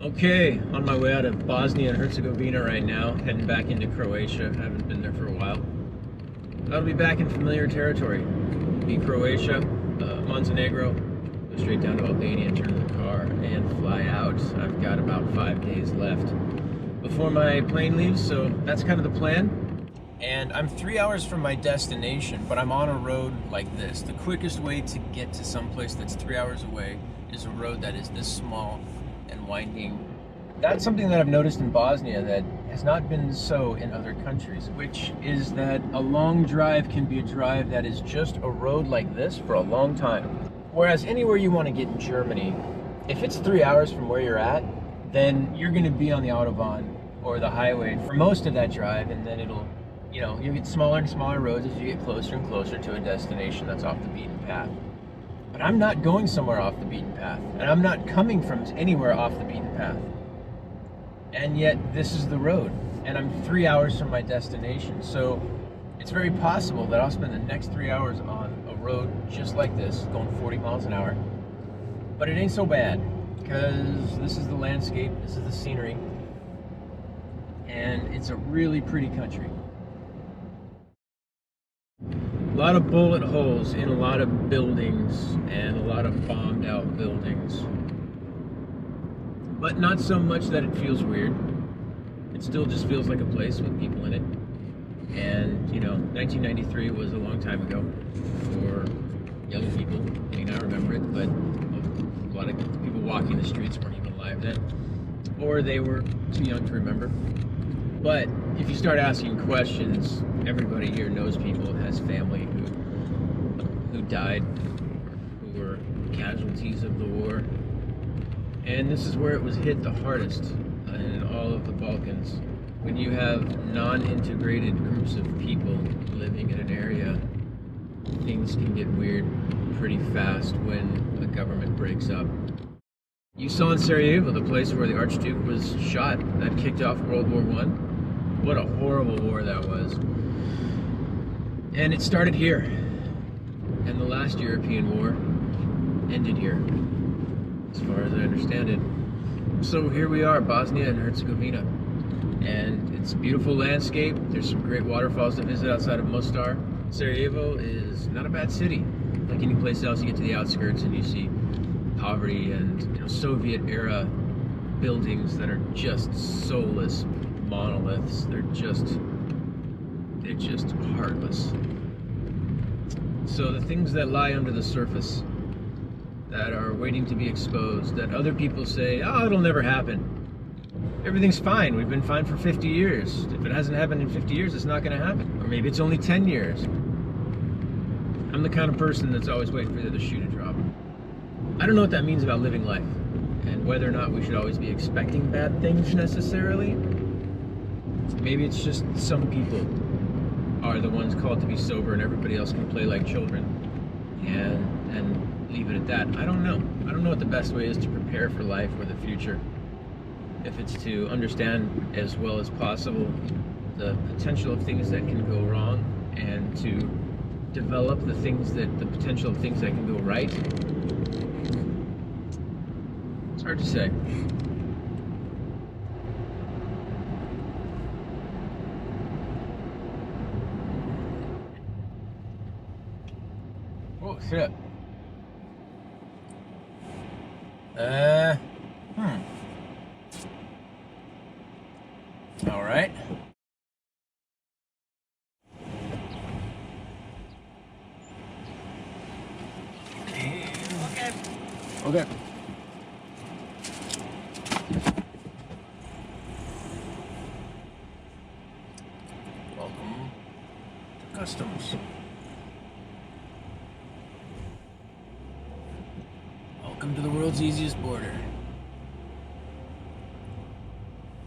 Okay, on my way out of Bosnia and Herzegovina right now, heading back into Croatia. Haven't been there for a while. I'll be back in familiar territory. Be Croatia, Montenegro, go straight down to Albania, turn in the car, and fly out. I've got about 5 days left before my plane leaves, so that's kind of the plan. And I'm 3 hours from my destination, but I'm on a road like this. The quickest way to get to someplace that's 3 hours away is a road that is this small and winding. That's something that I've noticed in Bosnia that has not been so in other countries, which is that a long drive can be a drive that is just a road like this for a long time. Whereas anywhere you want to get in Germany, if it's 3 hours from where you're at, then you're going to be on the Autobahn or the highway for most of that drive, and then it'll, you get smaller and smaller roads as you get closer and closer to a destination that's off the beaten path. But I'm not going somewhere off the beaten path, and I'm not coming from anywhere off the beaten path. And yet this is the road, and I'm 3 hours from my destination. So it's very possible that I'll spend the next 3 hours on a road just like this, going 40 miles an hour. But it ain't so bad, because this is the landscape, this is the scenery, and it's a really pretty country. A lot of bullet holes in a lot of buildings and a lot of bombed out buildings. But not so much that it feels weird. It still just feels like a place with people in it. And, 1993 was a long time ago for young people. I mean, I remember it, but a lot of people walking the streets weren't even alive then. Or they were too young to remember. But if you start asking questions, everybody here knows people, has family who died, who were casualties of the war. And this is where it was hit the hardest in all of the Balkans. When you have non-integrated groups of people living in an area, things can get weird pretty fast when the government breaks up. You saw in Sarajevo, the place where the Archduke was shot, that kicked off World War I. What a horrible war that was. And it started here. And the last European war ended here, as far as I understand it. So here we are, Bosnia and Herzegovina. And it's a beautiful landscape. There's some great waterfalls to visit outside of Mostar. Sarajevo is not a bad city. Like any place else, you get to the outskirts and you see poverty and Soviet-era buildings that are just soulless monoliths. They're just heartless. So the things that lie under the surface, that are waiting to be exposed, that other people say, oh, it'll never happen. Everything's fine. We've been fine for 50 years. If it hasn't happened in 50 years, it's not going to happen. Or maybe it's only 10 years. I'm the kind of person that's always waiting for the other shoe to drop. I don't know what that means about living life, and whether or not we should always be expecting bad things necessarily. Maybe it's just some people are the ones called to be sober and everybody else can play like children and leave it at that. I don't know. I don't know what the best way is to prepare for life or the future. If it's to understand as well as possible the potential of things that can go wrong and to develop the potential of things that can go right. It's hard to say. Oh shit. All right. Okay. Welcome to customs. Welcome to the world's easiest border.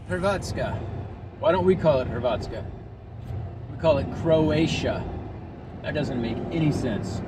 Hrvatska. Why don't we call it Hrvatska? We call it Croatia. That doesn't make any sense.